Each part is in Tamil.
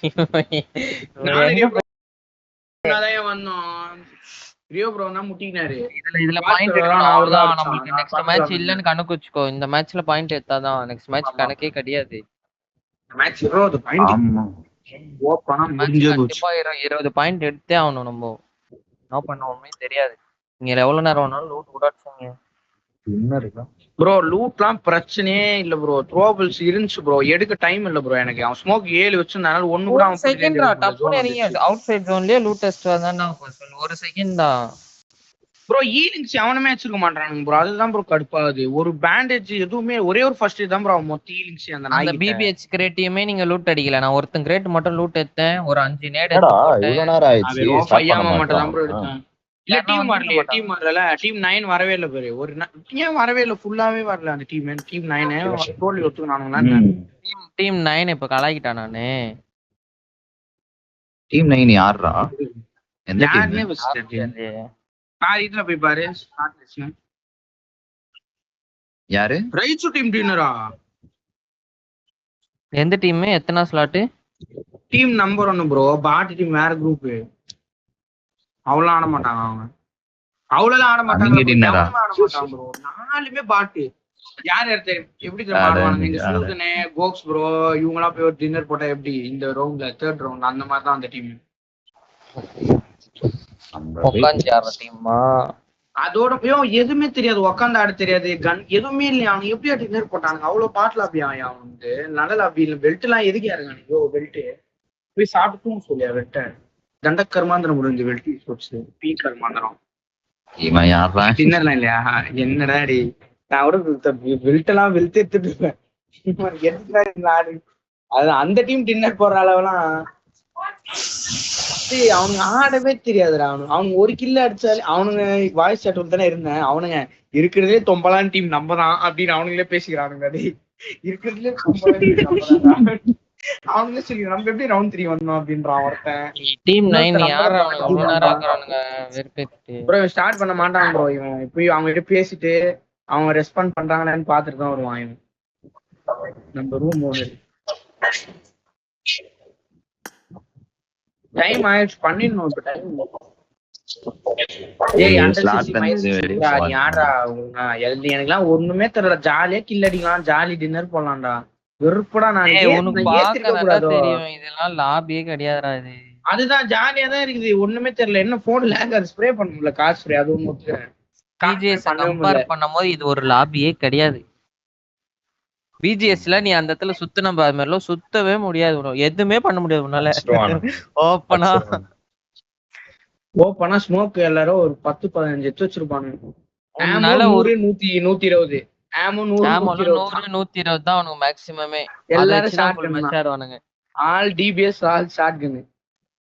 நானும் எங்க ரியோ ப்ரோதான் வந்தோம். ரியோ ப்ரோ தான் முட்டினாரு. இதுல பாயிண்ட் எடுக்கணும் அவ்வளவுதான். நம்மளுக்கு நெக்ஸ்ட் மேட்ச் இல்லன்னு கணக்கு வச்சுக்கோ. இந்த மேட்ச்ல பாயிண்ட் எடுத்தாதான் நெக்ஸ்ட் மேட்ச் கணக்கே கிடையாது. Match 20 point. ஆமா ஓப்பனா மேட்ச் முடிஞ்சே போச்சு. கண்டிப்பா 20 பாயிண்ட் எடுத்தே ஆகணும். நம்ம என்ன பண்ணுவோமே தெரியாது. நீங்க எவ்வளவு நேரம் வேணாலும் லூட் கூட அடிச்சீங்க. ப்ரோ லூட்லாம் பிரச்சனையே இல்ல ப்ரோ. த்ரோபிள்ஸ் இருந்துச்சு ப்ரோ. எடுக்க டைம் இல்ல ப்ரோ எனக்கு. அவன் ஸ்மோக் 7 வச்சிருந்தனால ஒண்ணு கூட அவன் செகண்ட் டப்புனு இறங்கி அவுட் சைடு ஜோன்லயே லூட் டெஸ்ட் வந்தானே ஒரு செகண்ட் தான் ப்ரோ. ஈலிங்ஸ் அவனுமே வச்சிருக்க மாட்டானுங்க ப்ரோ. அதுதான் ப்ரோ கடுப்பாகுது. ஒரு பேண்டேஜ் எதுவுமே ஒரே ஒரு ஃபர்ஸ்ட் தான் ப்ரோ மொத்த ஈலிங்ஸ் அந்த அந்த நாய் பிபிஹெச் கிரேட்டையுமே நீங்க லூட் அடிக்கல. நான் ஒருத்தன் கிரேட் மட்டும் லூட் எடுத்தேன். ஒரு 5 நேட் என்னடா எடுத்து இவ்வளவு நேரம் ஆயிடுச்சு வெறும் ஸ்டார்ட் பண்ண 5 மட்டும் தான் ப்ரோ மாட்டான். எடுத்தேன். இல்ல டீம் வரல. டீம் வரல. டீம் 9 வரவே இல்ல பாரு. ஒரு ஏன் வரவே இல்ல? ஃபுல்லாவே வரல அந்த டீம். டீம் 9 தோல்வி ஒத்துக்குனானுங்களா? டீம் 9 இப்ப கலாய்க்கிட்டான் நானு. டீம் 9 யாரா? எந்த யாருனே டீம்? இதுல போய் பாரு. யாரு? ரைச்சு டீம் டின்னரா? எந்த டீம்? எத்தனை slot? Team number 1 bro. Bot team வேற குரூப். அவ்வளவு ஆட மாட்டாங்க அவங்க. அவ்வளவு ஆட மாட்டாங்க ப்ரோ. 4மே பாட்டு. யார் யார் தெரியும்? எப்படி ஆடுவானுங்க? இந்த சூதனே கோக்ஸ் ப்ரோ இவங்க எல்லாம் போய் ஒரு டின்னர் போட்டா எப்படி இந்த ரவுண்ட்ல 3rd ரவுண்ட் அந்த மாதிரி தான் அந்த டீம். அதோட எதுவுமே தெரியாது. உக்காந்து ஆட தெரியாது. கன் எதுவுமே இல்லையா? அவனுக்கு எப்படி டின்னர் போட்டானுங்க? அவ்வளவு பாட்டுல அப்படியா? அவன் வந்து நல்ல அப்படி இல்லை. பெல்ட் எல்லாம் எதுக்கு யாருங்க? பெல்ட் போய் சாப்பிட்டு சொல்லியா? வெட்ட தண்ட கர்மாந்திரம் முடிஞ்சு வெல்ட் போச்சு. பீ கர்மாந்திரம் டின்னர்லாம் இல்லையா? என்னடா டி நான் கூட பெல்ட் எல்லாம் வெல்ட் எடுத்துட்டு அது அந்த டீம் டின்னர் போற அளவுலாம் அவனுங்க ஆடவே தெரியாதுடா. அவனுங்க ஒரு கில்ல அடிச்சாலே அவனுங்க வாய்ஸ் சாட் தானே இருந்தேன். அவனுங்க இருக்கிறதுலே தொம்பலான டீம் நம்ம தான் அப்படின்னு அவனுங்களே பேசிக்கிறானுங்க. அது இருக்கிறதுலே அவனுங்களே சொல்லி நம்ம எப்படி ரவுண்ட் 3 வந்தோம் அப்படின்றான் ஒருத்தன். டீம் 9 யாரா அவ்வளவு நேரம் ஆக்குறானுங்க. ப்ரோ ஸ்டார்ட் பண்ண மாட்டான் ப்ரோ. இவன் இப்பயும் அவங்க கிட்ட பேசிட்டு அவங்க ரெஸ்பாண்ட் பண்றாங்களான்னு பாத்துட்டு தான் வருவான் இவன். நம்ம ரூம் ஓனர் டைம் ஆயிடுச்சு. பண்ணிடணும் இப்ப டைம். எனக்குலாம் ஒண்ணுமே தெரியல. ஜாலியா கில் அடிக்கலாம். ஜாலி டின்னர் போடலாம்டா. வெறுப்படா. நான் இதெல்லாம் லாபியே கிடையாதுடா. இது அதுதான் ஜாலியா தான் இருக்குது. ஒண்ணுமே தெரியல. என்ன போன் லேக் அது ஸ்ப்ரே பண்ண முடியல. காசு ஸ்ப்ரே அதுவும் ஒத்துக்கிறேன். கம்பேர் பண்ணும்போது இது ஒரு லாபியே கிடையாது. பிஜிஎஸ்ல நீ அந்த இடத்துல சுத்தின மாதிரிலாம் சுத்தவே முடியாது. எதுவுமே பண்ண முடியாது உன்னால. ஓப்பனா ஸ்மோக் எல்லாரும் ஒரு 10-15 எடுத்து வச்சிருப்பானுங்க. 100-120 120 தான் அவனுக்கு மேக்ஸிமமே. எல்லாரும் all DPS all shotgun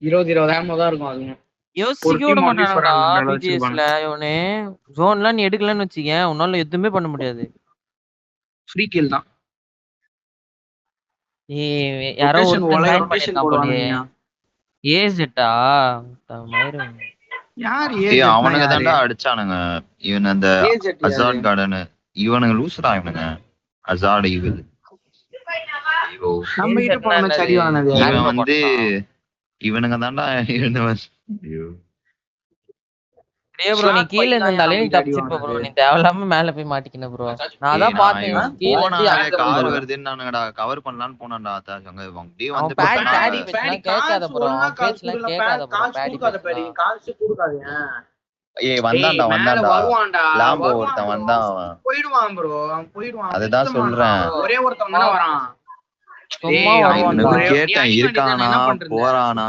20 ammo தான் இருக்கும். அதுவும் யோசிக்க விட மாட்டாங்கடா பிஜிஎஸ்ல. இவனே ஜோன்லாம் நீ எடுக்கலன்னு வச்சுக்க உன்னால எதுவுமே பண்ண முடியாது. ஃப்ரீ கில் தான். யாரோ ஏஜெட்டா யார் அவனுங்க தான்டா அடிச்சானுங்க. இவன் அந்த அசார்ட் கார்டன் இவனுங்க லூசுடா. இவனுங்க அசார்ட் ஈவில் இவன் வந்து இவனுங்க தான்டா இருந்தவன். ப்ரோ நீ கீழ இருந்தாலே நீ தப்பிச்சிருப்ப ப்ரோ. நீ தேவையில்லாம மேல போய் மாட்டிக்கின ப்ரோ. நான் தான் பார்த்தேன் கீழ கார் வருதுன்னானுங்கடா. கவர் பண்ணலாம்னு போனான்டா. அங்க அப்படியே வந்து பேடி பேச்சலாம் கேட்காத ப்ரோ. பேச்சலாம் கேட்காத ப்ரோ. பேடி கால்ஸ் கொடுக்காத. ஏய் வந்தான்டா வருவான்டா. லாம்போ ஒருத்தன் வந்தான். போய்டுவான் ப்ரோ. அவன் போய்டுவான். அதுதான் சொல்றேன். ஒரே ஒருத்தன் தான வரான். சும்மா கேட்டேன் இருக்கானா போறானா.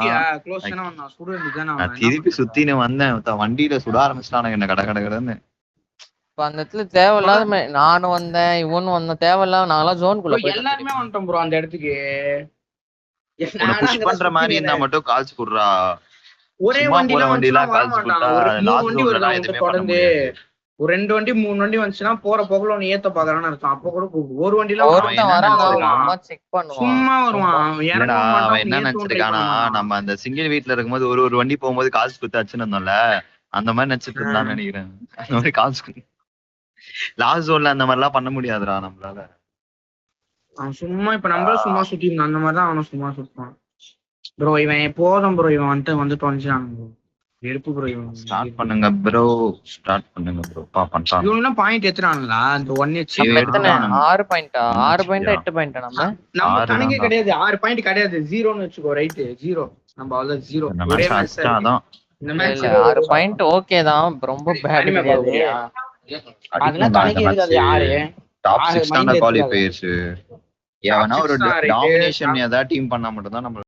திருப்பி சுத்தின்னு வந்தேன். வண்டியில சுட ஆரம்பிச்சிட்டானுங்க என்ன கடன்னு. இப்ப அந்த இடத்துல தேவையில்லாத நானும் வந்தேன் இவனும் வந்தேன். தேவையில்லாம நான்லாம் ஜோனுக்குள்ள எல்லாருமே வந்துட்டோம் ப்ரோ. அந்த இடத்துக்கு புஷ் பண்ற மாதிரி இருந்தா மட்டும் கால்ஸ் குடுறா. ஒரே வண்டியில கால்ஸ் குடுத்தா வண்டி வருது தொடர்ந்து. ஒரு 2 வண்டி 3 வண்டி வந்துச்சுன்னா போற போகல ஒன்னு ஏத்த பாக்குறான்னு அர்த்தம். அப்ப கூட ஒரு வண்டியில சும்மா வருவான். அவன் என்ன நினைச்சிருக்கானா நம்ம அந்த சிங்கிள் வீட்டுல இருக்கும்போது ஒரு வண்டி போகும்போது காசு குத்தாச்சுன்னு இருந்தோம்ல அந்த மாதிரி நினைச்சிட்டு இருந்தான்னு நினைக்கிறேன். அந்த மாதிரி காசு லாஸ்ட் ஜோன்ல அந்த மாதிரி எல்லாம் பண்ண முடியாதுடா நம்மளால. அவன் சும்மா இப்ப நம்மள சும்மா சுத்தி அந்த மாதிரிதான் அவனும் சும்மா சுத்துவான். ப்ரோ இவன் போதும் ப்ரோ, இவன் வந்து தொலைஞ்சான் ப்ரோ. வெறுப்பு ப்ரோ இவன். ஸ்டார்ட் பண்ணுங்க ப்ரோ, ஸ்டார்ட் பண்ணுங்க ப்ரோ. பண்றாங்க இவனும் பாயிண்ட் எடுத்துறானுங்களா அந்த 1 ஹெச்? எத்தனை? 6 பாயிண்டா? 6 பாயிண்டா 6 8 பாயிண்டா? நம்ம 6 கணக்கே தான். கிடையாது, 6 பாயிண்ட் கிடையாது, 0ன்னு வச்சுக்கோ. ரைட் 0. நம்ம அவ்வளவு 0 இந்த ஒரே மேட்ச் மேட்ச் அடிச்சாதான் இந்த இல்ல மேட்ச். 6 பாயிண்ட் ஓகே தான், ரொம்ப பேட் அனிமே கிடையாது. பாக்குறியா? அதெல்லாம் அடிக்கணும். கணக்கே இருக்காது. யாரு டாப் 6 6 மைண்ட் தான எடுத்துக்காது. குவாலிஃபயர்ஸ். ஏன்னா ஒரு 6 தான் right. டாமினேஷன் ஏதாவது டீம் பண்ணா மட்டும் தான் நம்ம.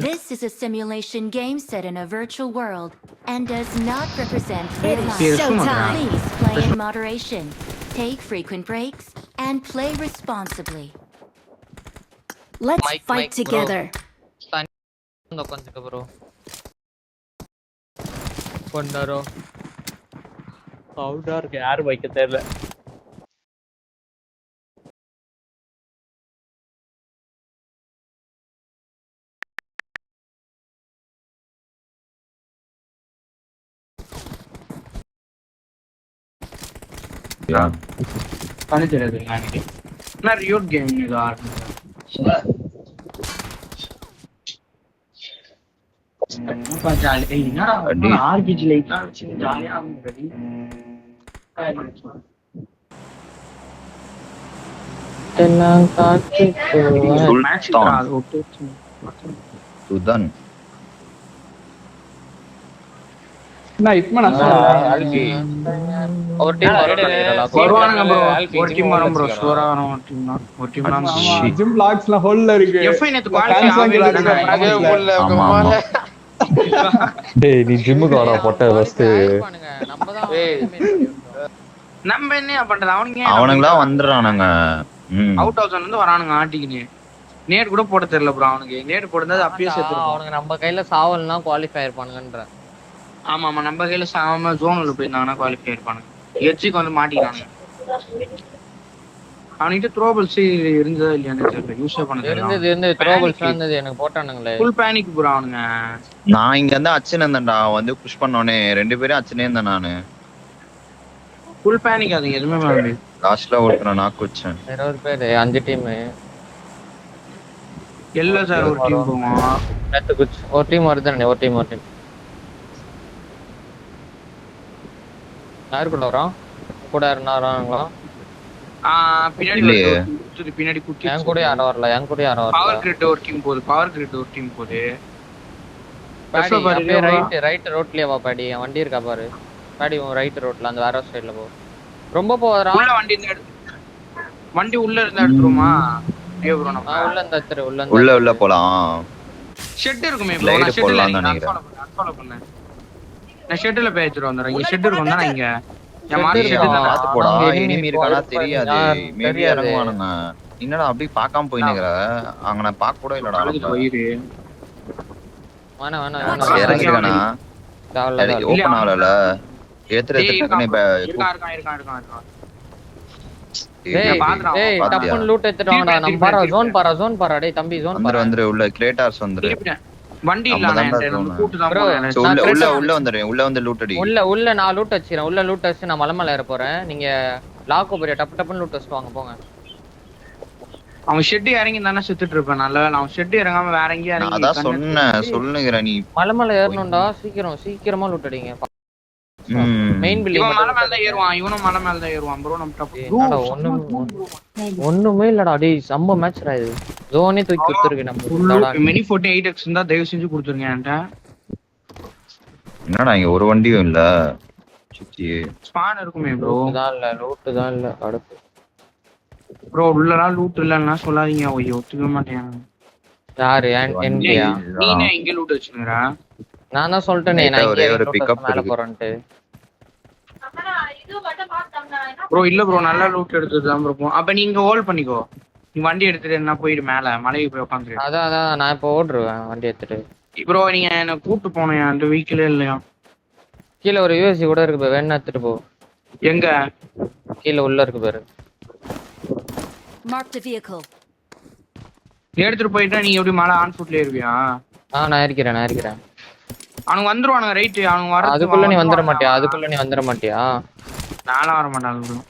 This is a simulation game set in a virtual world and does not represent real life. showtime. Please play in moderation, take frequent breaks, and play responsibly. Let's Mike, fight bro. together. உட்காந்துக்க ப்ரோ. கொண்டாரோ சவுண்டா இருக்கு, யாரு வைக்க தெரியல. பண்ணி தெரியாது எனக்கு. நான் ரியோட் கேம் இது ஆரம்பிச்சேன். என்னப்பா ஜாலி. என்னடா ஆர்பிஜி லைட்லாம் வச்சு ஜாலியா ஆகுது. எல்லாம் காத்து மேட்ச் அது ஓகே. சுதன் நான் இப்ப நான் ஆல்பி ஒரு டீம் வருவானுங்க ப்ரோ. ஒரு டீம் வரும் ப்ரோ. ஷூரா வரும் ஒரு டீம் தான். ஒரு டீம் தான். ஜிம் பிளாக்ஸ்ல ஹோல்ல இருக்கு. எஃப்ஐ நேத்து குவாலிஃபை ஆகவே இல்ல. டேய் நீ ஜிம்முக்கு வாடா பொட்ட ஃபர்ஸ்ட். நம்ம என்ன பண்றது? அவனுங்கலாம் வந்துறானுங்க. அவுட் ஹவுஸ்ல இருந்து வரானுங்க ஆட்டிக்கினு. நேட் கூட போட தெரியல ப்ரோ அவனுக்கு. நேட் போடுறது அப்பயே செத்துறான். அவனுங்க நம்ம கையில சாவல்னா குவாலிஃபை ஆயிருப்பானுங்கன்ற. ஆமா ஆமா, நம்ம கையில சாம ஜோன்ல போயிருந்தாங்கன்னா குவாலிஃபை ஆயிருப்பானுங்க. எட்ஜுக்கு வந்து மாட்டிக்கிறாங்க. அவன்கிட்ட த்ரோபல்ஸ் இருந்ததா இல்லையான்னு தெரியல. யூஸ் பண்ணது இருந்தது த்ரோபல்ஸ் இருந்தது, எனக்கு போட்டானுங்களே. ஃபுல் பேனிக் ப்ரோ அவனுங்க. நான் இங்க வந்து அச்சன் இருந்தேன்டா, வந்து புஷ் பண்ணோனே 2 பேரும் அச்சனே இருந்தேன் நானு. Full panic. அது எதுவுமே பண்ணல. லாஸ்ட்ல ஒருத்தர நாக் வச்சேன். 20 பேர் 5 டீம். எல்ல சார் ஒரு டீம் போவோம். ஒரு டீம் வருதுன்னு. ஒரு டீம் யாரு கூட வரோம்? கூட இருந்தாங்களா? பின்னாடி பின்னாடி குட்டி. என் கூட யாரும் வரல. பவர் கிரிட் ஒரு டீம் போகுது. ரைட் ரோட்லயே வா பாடி. வண்டி இருக்கா பாரு பாடி. ரைட் ரோட்ல அந்த வேற சைடுல போ. ரொம்ப போறா. உள்ள வண்டி உள்ள இருந்தா எடுத்துருமா? உள்ள இந்த தெரு உள்ள போலாம். ஷெட் இருக்குமே ப்ரோ. நான் ஷெட்ல அன்ஃபாலோ பண்ணேன். நான் ஷெட்ல போய் எடுத்துட்டு வந்துறேன். இங்க ஷெட் இருக்கும் தான. இங்க என் மாரி ஷெட் தான். பாத்து போடா. எனிமி இருக்கானா தெரியாது. மேபி இறங்குவானுங்க. என்னடா அப்படி பார்க்காம போய் நிக்கற? அங்க நான் பார்க்க கூட இல்லடா. வேணா இறங்கிடானா? ஓபன் ஆகல. ஏத்துறதுக்கு இருக்கான். டேய் டப்பன் லூட் எடுத்துட்டு வாங்கடா. நம்ம பாரா ஜோன் பாரா. டேய் தம்பி ஜோன் பாரா. வந்துரு உள்ள கிரேட்டார்ஸ் வந்துரு. வண்டி இல்ல நான் கூட்டு தான் போறேன். உள்ள வந்துரு. உள்ள வந்து லூட் அடி. உள்ள நான் லூட் வச்சிரேன். உள்ள லூட் வச்சு நான் மலை ஏற போறேன். நீங்க லாக் போறியா? டப்பன் லூட் வச்சு வாங்க போங்க. அவன் ஷெட் இறங்கி தானே செத்துட்டு இருப்பான். நல்ல வேளை அவன் ஷெட் இறங்காம வேற எங்கேயும் இறங்கி. அதான் சொன்னேன் சொல்லுங்கற. நீ மலை ஏறணும்டா. சீக்கிரமா லூட் அடிங்க. Main building. இவன் மலை மேல தான் ஏறுவான். இவனும் மலை மேல தான் ஏறுவான் ப்ரோ. நம்ம ஒண்ணுமே இல்லடா. டேய் சம்ப மேட்ச்டா இது. ஜோனே தூக்கி குத்துருக்கு நம்ம. மினி 48x இருந்தா தயவு செஞ்சு கொடுத்துருங்க என்கிட்ட. என்னடா இங்க ஒரு வண்டியும் இல்ல. சுத்தி ஸ்பான் இருக்குமே ப்ரோ. லூட் தான் இல்ல. அடுத்து ப்ரோ உள்ளலாம் லூட் இல்லன்னா சொல்லாதீங்க. ஓய் ஒத்துக்க மாட்டேன். யாரு என்கியா? நீனே இங்க லூட் வச்சிருக்கற. நான் தான் சொல்லிட்டேனே நான் ஒரே ஒரு பிக்கப் மேல போறேன்ட்டு. ப்ரோ இல்ல ப்ரோ நல்ல லூட் எடுத்துதான் ப்ரோ. அப்ப நீங்க ஹோல்ட் பண்ணிக்கோ. நீ வண்டி எடுத்துட்டு என்ன போயிடு மேல மலைக்கு போய் உட்காந்துரு. அதான் நான் இப்ப ஓடுறேன் வண்டி எடுத்துட்டு. ப்ரோ நீங்க என்ன கூட்டு போனேன். அந்த வீக்கிலே இல்லையா? கீழ ஒரு யூஎஸ்சி கூட இருக்கு பாரு. வேணா எடுத்துட்டு போ. எங்க? கீழ உள்ள இருக்கு பாரு. Mark the vehicle. எடுத்துட்டு போயிட்டா நீ எப்படி மலை ஆன் ஃபுட்ல ஏறுவியா? நான் இருக்கிறேன். அவனுங்க வந்துருவானுங்க ரைட். அவனுங்க வர அதுக்குள்ள நீ வந்துட மாட்டியா? நானும் வர மாட்டேன் அதுக்குள்ள.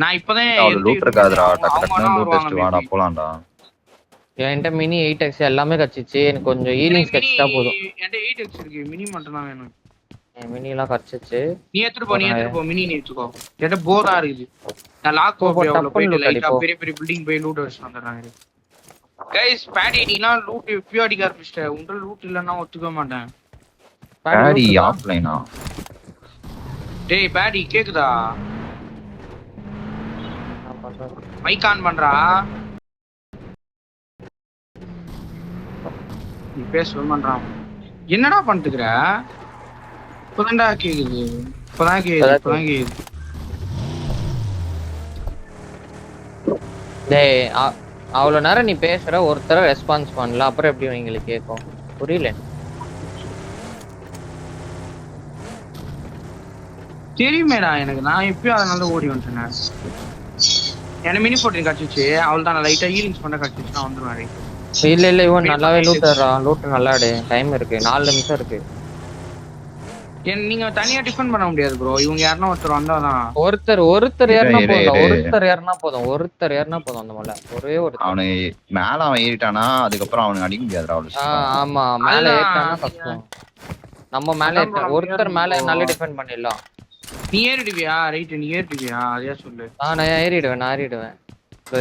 நான் இப்பதான் அவ்வளவு லூட் இருக்காதுடா. டக்கு டக்குன்னு லூட் அடிச்சிட்டு வாடா போலாம்டா. என்கிட்ட மினி 8x எல்லாமே கச்சிச்சு. எனக்கு கொஞ்சம் ஹீலிங்ஸ் கச்சிட்டா போதும். என்கிட்ட 8x இருக்கு. மினி மட்டும் தான் வேணும். மினி எல்லாம் கச்சிச்சு. நீ எடுத்துட்டு போ. மினி நீ எடுத்துக்கோ. என்கிட்ட போரா இருக்குது. நான் லாக் போயிட்டு லைட்டா பெரிய பெரிய பில்டிங் போய் லூட் அடிச்சு வந்துடுறாங்க. கைஸ் பேடி நீலாம் லூட் எப்பயோ அடிக்க ஆரம்பிச்சிட்ட. உங்க லூட் இல்லன்னா ஒத்துக்க மாட்டேன். பேடி ஆஃப்லைனா? டேய் பேடி கேக்குதா? மைக் ஆன் பண்றா. நீ பேச பண்றான். என்னடா பண்ணிட்டுக்கிற? இப்பதான்டா கேக்குது. இப்பதான் கேக்குது. டேய் அவ்வளவு நேரம் நீ பேசுற, ஒருத்தர ரெஸ்பான்ஸ் பண்ணல, அப்புறம் எப்படி உங்களுக்கு கேட்கும்? புரியல. தெரியுமேடா எனக்கு. நான் எப்பயும் அதனால ஓடி வந்துட்டேன். எனக்கு மினி போட்டு கடிச்சிச்சு. அவள் தான் லைட்டா ஹீலிங்ஸ் பண்ண கடிச்சிச்சு. நான் வந்துருவேன். இல்ல இவன் நல்லாவே லூட் நல்லாடு. டைம் இருக்கு, 4 நிமிஷம் இருக்கு. நீங்க தனியா டிஃபன் பண்ண முடியாது ப்ரோ. இவங்க யாருன்னா ஒருத்தர் வந்தாதான். ஒருத்தர் ஏறினா போதும். ஒருத்தர் ஏறினா போதும் அந்த மலை. ஒரே ஒரு அவனு மேல அவன் ஏறிட்டானா அதுக்கப்புறம் அவனுக்கு அடிக்க முடியாதுடா அவ்வளவு. ஆமா மேல ஏறிட்டானா கஷ்டம். நம்ம மேல ஏறிட்டா ஒருத்தர் மேல நல்ல டிஃபெண்ட் பண்ணிடலாம். நீ ஏறிடுவியா? ரைட், நீ ஏறிடுவியா? அதையா சொல்லு. நான் ஏறிடுவேன்.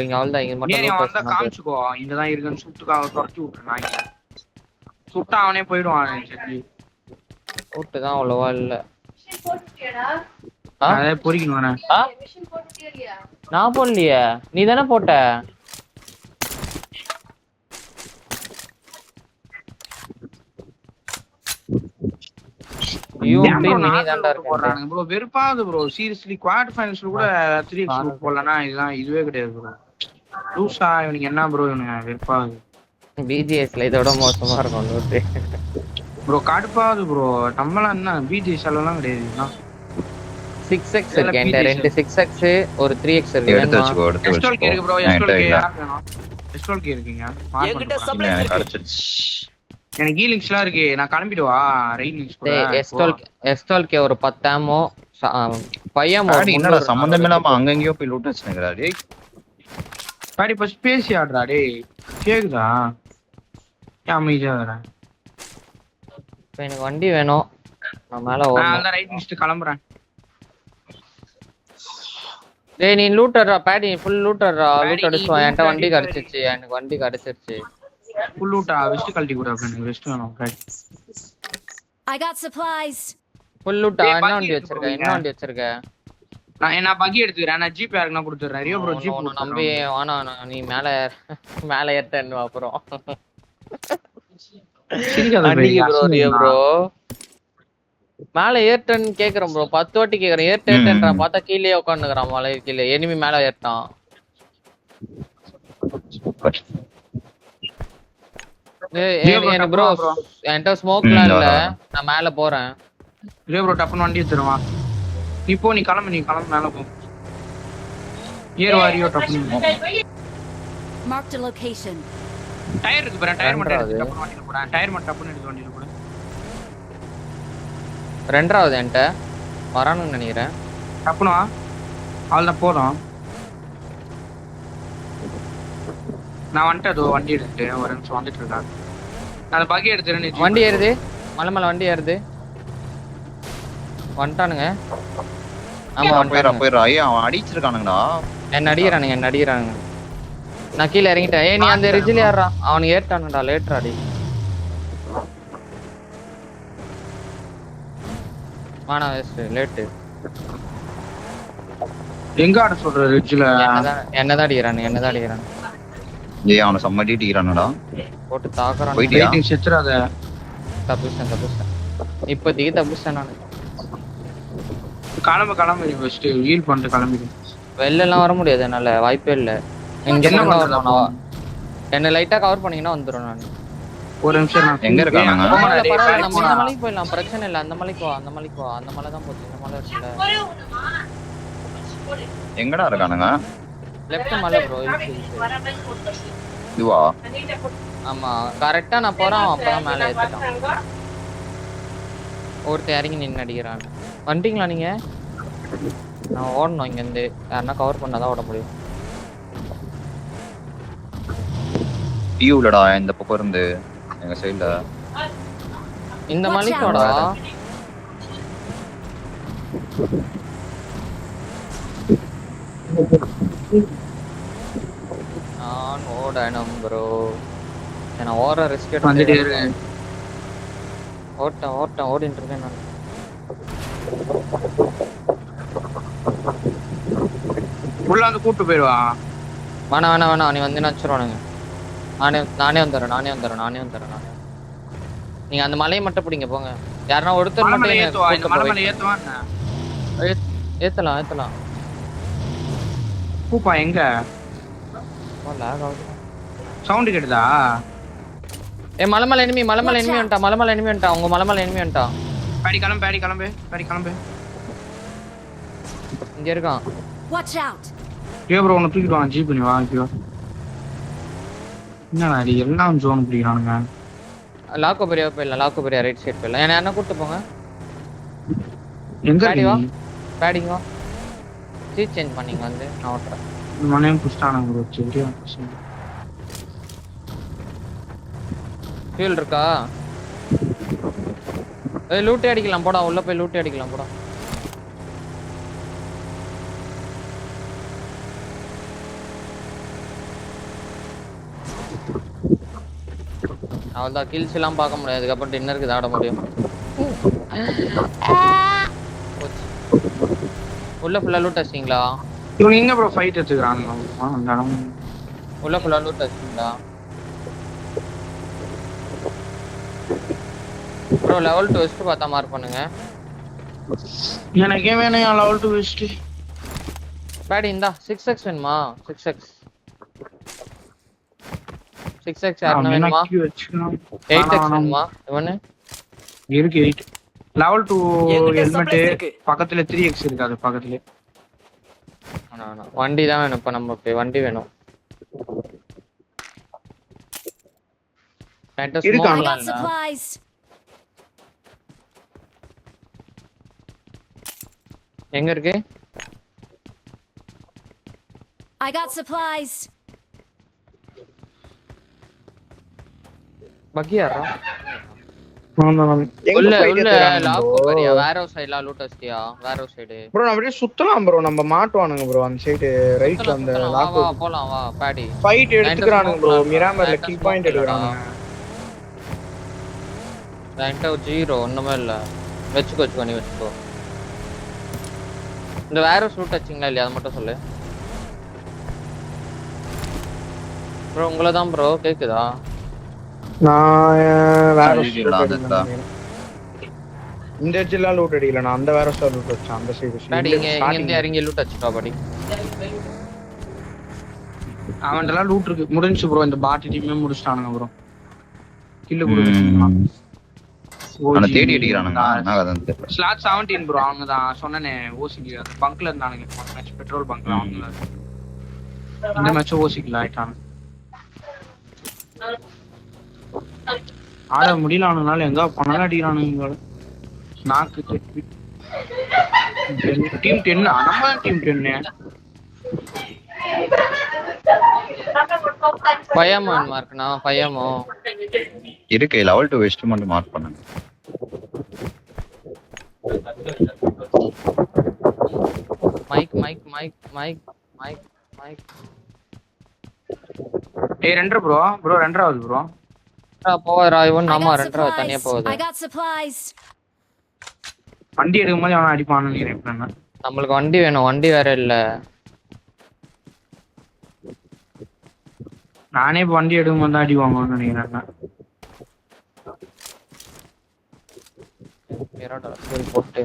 இங்க அவ்வளவுதான். இங்க மட்டும் வந்தா காமிச்சுக்கோ. இங்கதான் இருக்குன்னு சுட்டுக்காக துரத்தி விட்டுரு. நான் சுட்டா அவனே போயிடுவான். சரி தான் அவ்வளவா இல்ல. அதே பொறிக்கணும். நான் போடலையே, நீ தானே போட்ட. வெறுப்பாது ப்ரோ. சீரியஸ்லி குவார்டர் ஃபைனல்ஸ்ல கூட 3x போடலன்னா இதெல்லாம் இதுவே கிடையாது ப்ரோ. லூசா இவனுக்கு என்ன ப்ரோ? இவனுங்க வெறுப்பாது. பிஜிஎஸ்ல இதோட மோசமா இருக்கும் லூட் ப்ரோ. கடுப்பாது ப்ரோ. நம்மளாம் என்ன பிஜிஎஸ் எல்லாம் கிடையாது. 6x இருக்கு என்கிட்ட. 2 6x ஒரு 3x இருக்கு. எடுத்து வச்சுக்கோ. எஸ்டோல்கே இருக்கு ப்ரோ. எஸ்டோல்கே யார் வேணும்? எஸ்டோல்கே இருக்கீங்க? எனக்கு அடிச்சிருச்சு. எனக்கு ஹீலிங்ஸ்லாம் இருக்கு. நான் கிளம்பிடுவா ரைட்லிங்ஸ் கூட. எஸ்டோல்கே ஒரு 10 ஆமோ பையன் என்னடா சம்பந்தம் இல்லாம அங்கங்கேயோ போய் லூட் வச்சுங்கடா. டேய் பாடி ஃபர்ஸ்ட் பேசி ஆடுறா. டேய் கேக்குதா? அமைதியா வரேன். எனக்கு வண்டி வேணும். நான் மேல நான் ரைட் லிஸ்ட் கிளம்புறேன். டேய் நீ லூட்டர்ரா பேடி. ஃபுல் லூட்டர்ரா. லூட் அடிச்சோம். என்கிட்ட வண்டி கிடைச்சிருச்சு. எனக்கு வண்டி கிடைச்சிருச்சு. ஃபுல் லூட்டா? வெஸ்ட் கழட்டி கூட எனக்கு வெஸ்ட் வேணும். I got supplies. ஃபுல் லூட்டா? என்ன வண்டி வச்சிருக்க? நான் பக்கி எடுத்துக்கிறேன். நான் ஜீப் யாருக்குனா கொடுத்துறேன். ரியோ ப்ரோ ஜீப் நம்பி வானா. நீ மேல ஏறட்டேன்னு அப்புறம் ரியோ ப்ரோ மேல ஏறட்டேன்னு கேக்குறேன் ப்ரோ. 10 வாட்டி கேக்குறேன். ஏறட்டேன்றான். பார்த்தா கீழே உட்காந்துக்கிறான். மலை கீழே எனிமி மேல ஏறட்டான். ப்ரோ என்கிட்ட ஸ்மோக்லாம் இல்ல. நான் மேல போறேன். ரியோ ப்ரோ டப்புன்னு வண்டி எடுத்துருவா. நீ போ. நீ கிளம்பு மேல போ. ஏர் வாரியோ டப்புன்னு. Mark the location. டயர் இருக்கு பாரு. டயர் மட்டும் எடுத்து டப்புன்னு வண்டில போறேன். டயர் மட்டும் டப்புன்னு எடுத்து வண்டில போறேன். ரெண்டாவது என்கிட்ட வரானுன்னு நினைக்கிறேன். டப்புன்னு வா. அவ்வளோதான் போதும். நான் வந்துட்டு வண்டி எடுத்துட்டு ஒரு நிமிஷம் வந்துட்டு இருக்கேன். நான் பக்கி எடுத்துறேன். வண்டி ஏறுது. மலை வண்டி ஏறுது. வந்துட்டானுங்க. ஆமா போயிடுறா. அவன் அடிச்சிருக்கானுங்கடா. என்ன அடிக்கிறானுங்க. நான் கீழே இறங்கிட்டேன். நீ அந்த ரிஜில ஏறா. அவனுக்கு ஏறிட்டானுடா. லேட்ராடி. வானா வெஸ்ட் லேட். எங்க ஆட சொல்ற ரிஜில? என்னதான் அடிக்கிறானு. ஏய் அவன சம்மடி அடிக்கிறானடா. போட்டு தாக்குறான். போயிட்டியா? செத்துறாத. தப்பிச்சேன். இப்போதைக்கு தப்பிச்சேன் நான். கிளம்பு ஃபர்ஸ்ட் ஹீல் பண்ணிட்டு கிளம்பிடு. வெளில எல்லாம் வர முடியாது என்னால. வாய்ப்பே இல்ல. இங்க என்ன பண்ணலாம்? என்ன லைட்டா கவர் பண்ணீங்கன்னா வந்துரும். நான் ஒரு நிமிஷம். நான் எங்க இருக்கானுங்க? நம்ம இந்த மலைக்கு போயிடலாம். பிரச்சனை இல்ல. அந்த மலைக்கு வா. அந்த மலை தான் போச்சு. இந்த மலை இருக்குல்ல. எங்கடா இருக்கானுங்க? லெஃப்ட் மலை ப்ரோ. இதுவா? ஆமா கரெக்ட்டா நான் போறேன். அப்பதான் மேல ஏத்திட்டான். ஒருத்தர் இறங்கி நின்று அடிக்கிறான். வந்துட்டீங்களா நீங்க? நான் ஓடணும் இங்க இருந்து. யாருன்னா கவர் பண்ணாதான் ஓட முடியும். டியூலடா இந்த பக்கம் இருந்து எங்க சைடுல இந்த மலைக்கோடா நான் ஓடணும் ப்ரோ. நான் ஓடுற ரிஸ்க் வந்துட்டே எடுத்து இருக்கேன். ஓடிட்டு இருக்கேன் நான். உள்ள வந்து கூட்டு போயிடுவா. வேணா நீ வந்து வச்சிருவானுங்க. நானே வந்துடுறேன். நீங்க அந்த மலையை மட்டும் பிடிங்க போங்க. யாருன்னா ஒருத்தர் மலை மட்டும் ஏத்துவா, இந்த மலை மேல ஏத்துவா என்ன? ஏத்தலாம். கூப்பா எங்க லாக் ஆகுது. சவுண்ட் கேட்டுதா? மலை எனிமி வந்துட்டா. உங்க மலை எனிமி வந்துட்டா. பேடி கிளம்பு. இங்க இருக்கான். Watch out! ப்ரோ உன்னை தூக்கிட்டு வாங்க, ஜீப் பண்ணி வாங்கிக்கோ. என்னடா இது எல்லாம் ஜோன் பிடிக்கிறானுங்க. லாக்கோ பெரியா போயிடலாம். ரைட் சைடு போயிடலாம். என்ன கூட்டு போங்க. எங்க பேடி வா. இருக்கீங்க? பேடிங்க சீட் சேஞ்ச் பண்ணீங்க வந்து நான் ஓட்டுறேன். மனையும் புஷ்டானாங்க ப்ரோ. சரியா ஃபியூல் இருக்கா? லூட்டி அடிக்கலாம் போடா. உள்ள போய் லூட்டி அடிக்கலாம் போடா. அவள்தான் கில்ஸ் எல்லாம் பார்க்க முடியாது. அதுக்கப்புறம் டின்னருக்கு ஆட முடியும். உள்ள ஃபுல்லா லூட் அடிச்சிங்களா? இவங்க எங்க ப்ரோ ஃபைட் எடுத்துக்கிறானுங்க அந்த இடம்? உள்ள ஃபுல்லா லூட் அடிச்சிங்களா ப்ரோ? லெவல் 2 வெஸ்ட் பார்த்தா மார்க் பண்ணுங்க. எனக்கே வேணும் லெவல் 2 வெஸ்ட். பேடி இந்தா 6x வேணுமா? 6x யாருன்னா வேணுமா? 8x வேணுமா? இவனு இருக்கு 8 லெவல் 2 ஹெல்மெட் பக்கத்துல 3x இருக்கு. அது பக்கத்துல வண்டி தான் வேணும். இப்ப நமக்கு வண்டி வேணும். I got supplies. எங்க இருக்கு? I got supplies. பக்கியாரா? உள்ள லாக் போறியா? வேர் ஹவுஸ் சைடுல லூட் அடிச்சியா? வேர் ஹவுஸ் சைடு ப்ரோ நான் அப்படியே சுத்தலாம் ப்ரோ. நம்ம மாட்டுவானுங்க ப்ரோ அந்த சைடு ரைட்ல அந்த லாக் போலாம் வா. பேடி ஃபைட் எடுத்துக்கறானுங்க ப்ரோ. மிராமர்ல கில் பாயிண்ட் எடுக்கறானுங்க. ரைட் 0 ஒண்ணுமே இல்ல. வெச்சுக்கோ. இந்த வேர் ஹவுஸ் லூட் அடிச்சிங்களா இல்லையா அது மட்டும் சொல்லு ப்ரோ. உங்கள தான் ப்ரோ கேக்குதா? நான் வேற இந்த எட்ஜ்ல லூட் அடிக்கல. நான் அந்த வேற ஸ்டார் லூட் வச்சேன் அந்த சைடு. பேடி இங்க இறங்கி லூட் அடிச்சிட்டா பாடி. அவன்டலாம் லூட் இருக்கு. முடிஞ்சு ப்ரோ. இந்த பாட்டி டீமே முடிச்சிட்டானுங்க ப்ரோ. கில் கொடுத்துட்டான். அத தேடி அடிக்கறானுங்க. நான் அதான் தெரியல. Slot 17 bro. அவங்க தான் சொன்னனே ஓசிக்கு அந்த பங்க்ல இருந்தானுங்க. மேட்ச் பெட்ரோல் பங்க்ல அவங்க. இந்த மேட்ச் ஓசிக்கு ஆயிட்டாங்க. ஆட முடியலனால எங்க பணம் அடிக்கிறானுங்க. நாக்கு டீம் 10 நம்ம டீம் 10 பயமோ மார்க்னா பயமோ இருக்கு. லெவல் 2 வெஸ்ட் மட்டும் மார்க் பண்ணுங்க. மைக் ஏய் 2 ப்ரோ 2வது ப்ரோ. போறா இவன். ஆமா 2வது தனியா போகுது. I got supplies. வண்டி எடுக்கும்போது அவன் அடிப்பான்னு நினைக்கிறேன். நம்மளுக்கு வண்டி வேணும். வண்டி வேற இல்ல. நானே இப்ப வண்டி எடுக்கும்போது தான் அடி வாங்குவேன்னு நினைக்கிறேன். போட்டு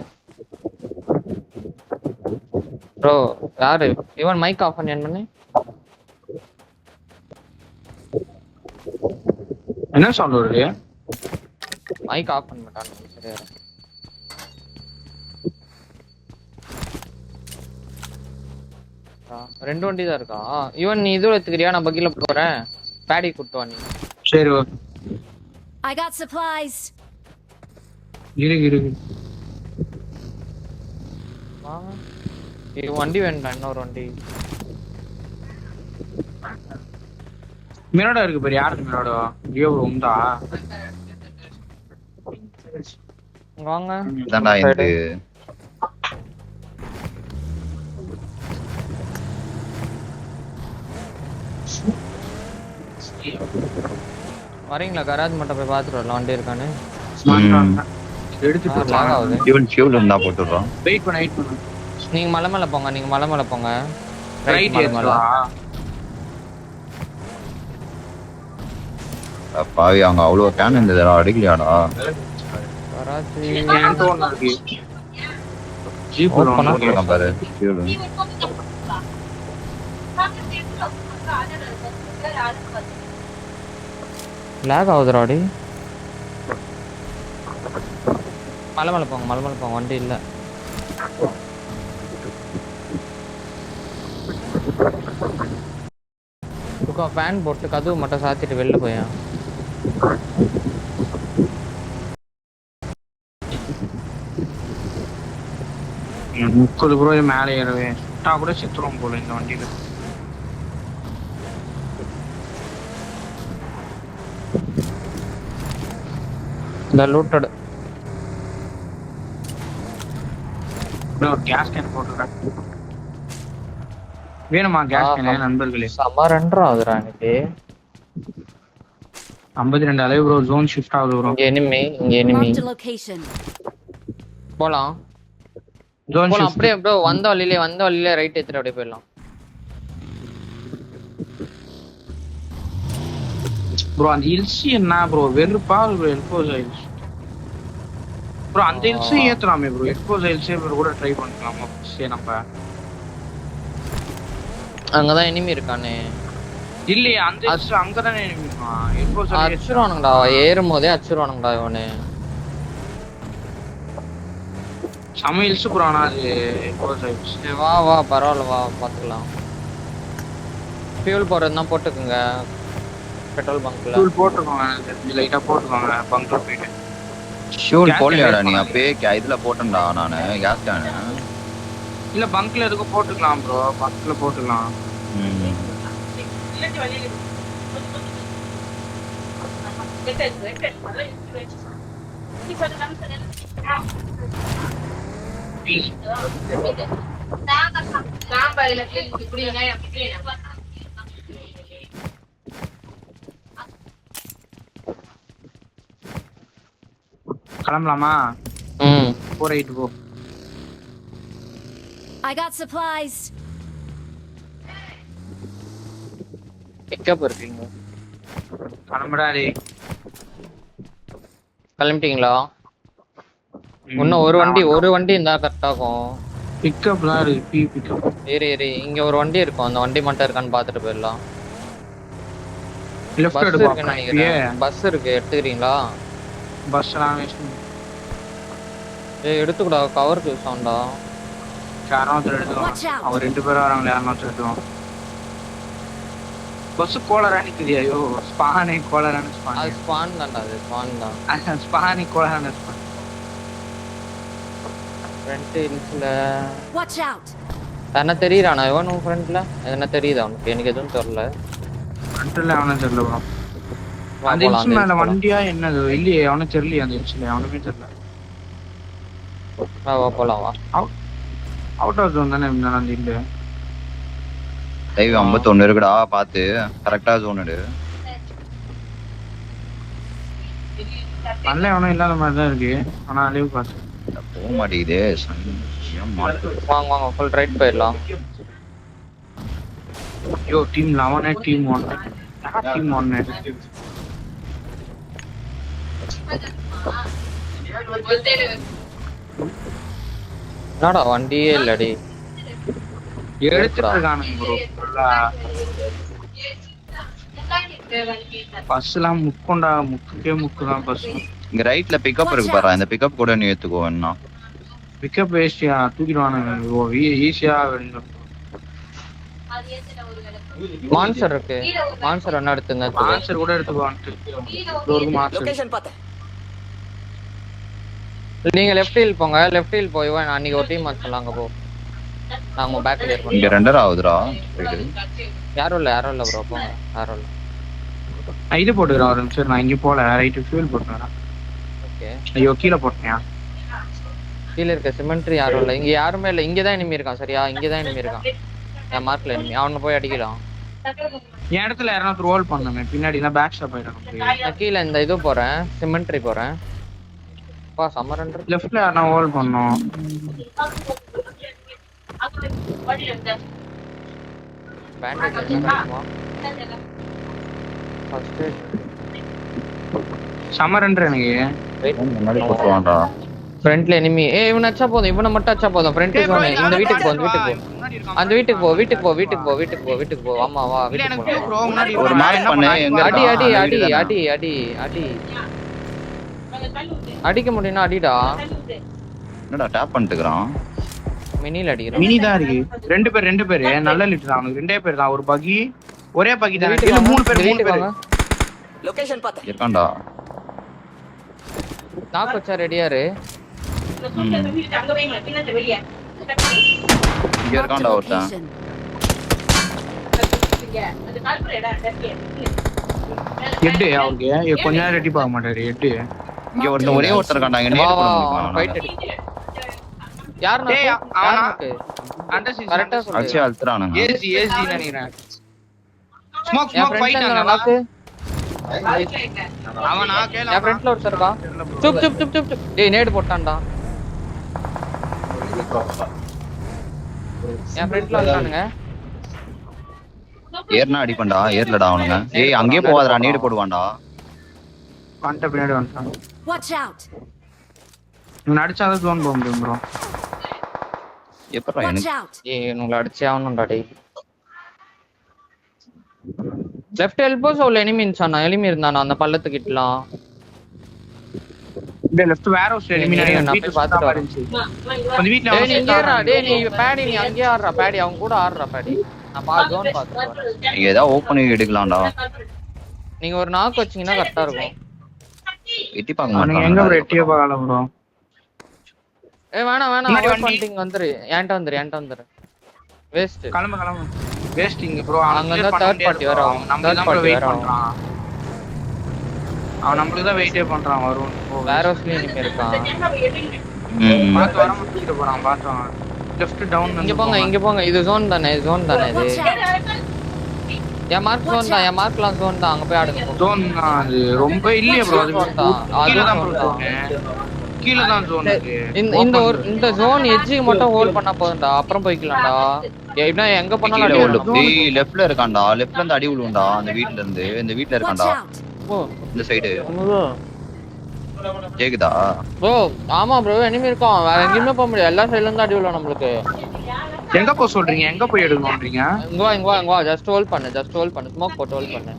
ப்ரோ யாரு இவன்? மைக் ஆஃப் பண்ணி என்ன சவுண்ட் வருது? மைக் ஆஃப் பண்ண மாட்டான். சரியா ரெண்டு வண்டி தான் இருக்கா? ஈவன் நீ இதுல எடுத்துக்கிறியா? நான் பக்கில போறேன். பேடி கூட்டு வா நீ. சரி ஓகே. I got supplies. இருக்கு வாங்க. இது வண்டி வேண்டாம், இன்னொரு வண்டி. மிரோடா இருக்கு பாரு. யாருக்கு மிரோடா? ஐயோ உண்டா? வாங்க. இதான்டா இது. வரீங்களா? கராஜ் மட்டும் போய் பாத்துட்டு வரலாம், வண்டி இருக்கான்னு. எடுத்துட்டு லாக் ஆகுது. ஃபியூல் இருந்தா போட்டுறோம். வெயிட் பண்ணு. நீங்க மலை மேல போங்க. ரைட் மலை மேல. பாவி அவங்க அவ்வளவு கேன் இருந்ததுடா, அடிக்கலையாடா? கராஜ் என்கிட்ட ஒண்ணு இருக்கு. ஜீப் ஓப்பனா போட்டுருக்கான் பாரு ஃபியூல். லாக் ஆகுதுடாடி. மலை மேல போங்க, வண்டி இல்ல. ஃபேன் போட்டு கதவு மட்டும் சாத்திட்டு வெளில போயா. ப்ரோ மேலே ஏறவே கூட செத்துரும் போல இந்த வண்டியில. இந்த லூட்டட் ஒரு கேஸ் கேன் போட்டுருக்கேன். வேணுமா கேஸ் கேன் நண்பர்களே? சமரண்டர் ஆகுதுடா எனக்கு. 52 அளவு ப்ரோ. ஜோன் ஷிஃப்ட் ஆகுது ப்ரோ. இங்க எனிமி. Marked a location. போலாம் ஜோன் ஷிஃப்ட் அப்படியே ப்ரோ. வந்த வழியிலே ரைட் எடுத்துட்டு அப்படியே போயிடலாம். ப்ரோ அந்த ஹில்ஸ் என்ன ப்ரோ வெறுப்பா ப்ரோ. Elbows hills bro. அந்த ஹில்ஸ் ஏத்தலாமே ப்ரோ. எல்போஸ் ஹில்ஸ் கூட ட்ரை பண்ணிக்கலாமா? சரி நம்ம அங்கதான் எனிமி இருக்கானே. இல்லையே அந்த ஹில்ஸ் அங்கதானே எனிமிமா. எல்போஸ் அச்சுருவானுங்கடா, ஏறும் போதே அச்சுருவானுங்கடா இவனு. சம ஹில்ஸ் ப்ரோ. ஆனா அது எல்போஸ் ஹில்ஸ். வா பரவாயில்ல, வா பாத்துக்கலாம். ஃபியூல் போடுறதுனா போட்டுக்குங்க பெட்ரோல் பங்க்ல. ஃபியூல் போட்டுக்கோங்க, லைட்டா போட்டுக்கோங்க பங்க்ல போயிட்டு. ஃபியூல் போடலையாடா நீ? அப்பயே இதுல போட்டேன்டா நானு கேஸ் கேன். இல்ல பங்க்ல எதுக்கும் போட்டுக்கலாம் ப்ரோ. பங்க்ல போட்டுக்கலாம். கிளம்பலாமா? 4-8 போ. I got supplies. பிக்கப் இருக்கீங்க. கிளம்புடா டேய். கிளம்பிட்டீங்களா? இன்னும் ஒரு வண்டி இருந்தா கரெக்டா இருக்கும். பிக்கப் தான் இருக்கு. பி பிக்கப். ஏறி இங்க ஒரு வண்டி இருக்கும். அந்த வண்டி மட்டும் இருக்கான்னு பாத்துட்டு போயிடலாம். லெஃப்ட் பஸ் எடுப்பா. இருக்குன்னு நினைக்கிறேன். பஸ் இருக்கு, எடுத்துக்கிறீங்களா? பஸ்லாம் எடுத்துக்கூடா. கவருக்கு யூஸ் ஆகும்டா. யாரும் எடுத்துக்கலாம். அவங்க 2 பேரும் வராங்களே, யாரும் எடுத்துக்கலாம். பஸ் கோலரா நிக்குது. ஐயோ ஸ்பானே கோலரான ஸ்பான். அது ஸ்பான் தான்டா. அது ஸ்பான் தான். ஸ்பானே கோலரான ஸ்பான். ஃப்ரண்ட் ஹில்ஸ்ல Watch out. என்ன தெரியுறானா இவன் உன் ஃப்ரண்ட்ல? என்ன தெரியுதா உனக்கு? எனக்கு எதுவும் தெரியல. ஃப்ரண்ட்ல அவனும் தெரியல ப்ரோ. அந்த ஹில்ஸ் மேல வண்டியா என்னது? இல்லையே அவனும் தெரியலையே. அந்த ஹில்ஸ்ல அவனுமே தெரியல. வா போலாம் வா. அவுட் ஆஃப் ஜோன் தானே அந்த இல்ல. லைவ் 51 இருக்குடா, பாத்து கரெக்டா ஜோன் எடு. நல்ல அவனும் இல்லாத மாதிரி தான் இருக்கு. ஆனா அழிவு பாத்து போக மாட்டேங்குதே. வாங்க ஃபுல் ரைட் போயிடலாம். ஐயோ டீம் 11 டீம் 1 டீம் 1. என்னடா வண்டியே இல்லடி. எடுத்துட்டு இருக்கானுங்க ப்ரோ. பஸ்லாம் முக்கொண்டா. முக்குதான் பஸ். இங்க ரைட்ல பிக்கப் இருக்கு பாரு. இந்த பிக்கப் கூட நீ ஏத்துக்கோ. என்ன பிக்கப் வேஸ்டியா தூக்கிடுவானுங்க ஈஸியா. மான்சர் இருக்கு. மான்சர் என்ன எடுத்துங்க? மான்சர் கூட எடுத்துக்குவான்ட்டு. லொகேஷன் பார்த்தேன். நீங்க லெஃப்ட் ஹீல் போங்க, லெஃப்ட் ஹீல் போய் அன்னைக்கு ஒரு டீம் வச்சலாம் அங்க போ. நான் உங்க பேக் கிளியர் இங்க பண்றேன். ரெண்டரை ஆகுதுடா. யாரும் இல்ல ப்ரோ, போங்க. யாரும் இல்ல. நான் இது போட்டுக்கிறேன் ஒரு நிமிஷம். நான் இங்க போல ரைட் ஃபியூல் போட்டுக்கிறேன். ஓகே. ஐயோ கீழே போட்டேன். கீழ இருக்க சிமெண்ட்ரி யாரும் இல்ல. இங்க யாருமே இல்ல. இங்க தான் எனிமி இருக்கான். சரியா? இங்க தான் எனிமி இருக்கான். என் மார்க்ல எனிமி. அவனை போய் அடிக்கலாம். என் இடத்துல யாராவது ரோல் பண்ணுமே பின்னாடி நான் பேக் ஸ்டாப் ஆயிடும். நான் கீழ இந்த இது போறேன், சிமெண்ட்ரி போறேன். பா சம்மரண்டர். லெஃப்ட்ல யாரா ரோல் பண்ணோம். பேண்டேஜ் என்னமா? ஃபர்ஸ்ட் சம்மரண்டர் எனக்கு முன்னாடி போட்டுவான்டா. ஃப்ரண்ட்ல எனிமி. இவனை அடிச்சா போதும். இவனை மட்டும் அடிச்சா போதும். Friend zone. இந்த வீட்டுக்கு போ, அந்த வீட்டுக்கு போ. வீட்டுக்கு போ. ஆமா வா, வீட்டுக்கு போ. ஒரு மார்க் பண்ணு. எங்க அடி அடிக்க முடியும்னா அடிடா. என்னடா டேப் பண்ணிட்டுக்கறான். மினில அடிக்குறேன். மினி தான் இருக்கு. ரெண்டு பேர் நல்ல லிட்டர் தான். அவனுக்கு 2 பேர் தான். ஒரு பகி ஒரே பகி தான். இல்ல 3 பேர். லொகேஷன் பாத்து இருக்கான்டா. நாக் வச்சா ரெடியாரு. இங்க இருக்கான்டா ஒருத்தன். Location. எட்டு அவருக்கு கொஞ்ச நேரம் ரெடி பார்க்க மாட்டாரு. எட்டு இங்க ஒருத்தன் ஒரே ஒருத்தர் இருக்கான்டா. இங்க நேரா போட முடியுமா? ஃபைட் அடி. யார் நாக்கு? யார் நாக்கு? கரெக்ட்டா சொல்லு. அடிச்சு அழுத்துறானுங்க. ஏசி நினைக்கிறேன். ஸ்மோக் என் ஃபைட் ஃப்ரெண்ட் ஆனா நாக்கு. அவன் நான் கேள. என் ஃப்ரெண்ட்ல ஒருத்தர் இருக்கா. சுப். டேய் நேட் போட்டான்டா. என் ஃப்ரெண்ட்ல வந்தானுங்க. ஏர்னா அடிப்பண்டா. ஏர்லடா அவனுங்க. ஏய் அங்கேயே போவாதடா. நேடு போடுவான்டா. கண்ட பின்னாடி வந்துட்டான். Watch out. இவன் அடிச்சாதான் ஜோன் போக முடியும் ப்ரோ. எப்பறா Watch எனக்கு out. உங்களை அடிச்சே ஆகணும்டா டேய். லெஃப்ட் எல்போ சோல் எனிமி இருந்தானா அந்த பள்ளத்துக்கிட்டலாம். இந்த லெஃப்ட் வேர் ஹவுஸ் எலிமினேட் நான் போய் பார்த்துட்டு வரேன். கொஞ்சம் வீட்ல டேய் நீ இங்க ஏறா. டேய் நீ பேடி நீ அங்கேயே ஆடுறா. பேடி அவங்க கூட ஆடுறா பேடி. நான் ஜோன் பார்த்துட்டு வரேன். இங்க ஏதாவது ஓபன் எடுக்கலாம்டா. நீங்க ஒரு நாக் வச்சீங்கன்னா கரெக்டா இருக்கும். எட்டி பார்க்க நீங்க எங்க ப்ரோ மாட்டாங்க. எட்டியே பார்க்கல ப்ரோ. வேணாம் முன்னாடி அவாய்ட் வண்டி. பண்ணிட்டு வந்துரு. என்கிட்ட வந்துரு. வேஸ்ட். கிளம்பு வேஸ்டிங் ப்ரோ. அங்க தான் தேர்ட் பார்ட்டி வர. நம்ம தான் வெயிட் பண்றான். அவன் நம்மளுக்கு தான் வெயிட்டே பண்றான். வரும் வேற ஹவுஸ்லயே எனிமி இருக்கான். பாத்து வர முடிச்சிட்டு போறான். பாத்தோம் லெஃப்ட் டவுன். இங்க போங்க. இது ஜோன் தானே இது. Watch out. என் மார்க் ஜோன் தான். என் மார்க்லாம் ஜோன் தான். அங்க போய் ஆடுங்க. ஜோன் அது ரொம்ப இல்லையே ப்ரோ. அது கீழ தான் ப்ரோ ஜோன். கீழ தான் ஜோன் இருக்கு. இந்த ஜோன் எட்ஜுக்கு மட்டும் ஹோல்ட் பண்ணா போதும்டா. அப்புறம் போய்க்கலாம்டா. எப்படின்னா எங்க பண்ணாலும் அடி விழும். டேய் லெஃப்ட்ல இருக்கான்டா. லெஃப்ட்ல இருந்து அடி விழுவும்டா. அந்த வீட்ல இருந்து. இந்த வீட்ல Watch இருக்கான்டா. out. இந்த சைடு. கேக்குதா? ப்ரோ ஆமா ப்ரோ எனிமி இருக்கான். வேற எங்கேயுமே போக முடியாது. எல்லா சைடுல இருந்து அடி விழும் நம்மளுக்கு. எங்க போய் சொல்றீங்க? எங்க போய் எடுக்கணும்ன்றீங்க? இங்க வா. ஜஸ்ட் ஹோல்ட் பண்ணு. ஸ்மோக் போட்டு ஹோல்ட் பண்ணு.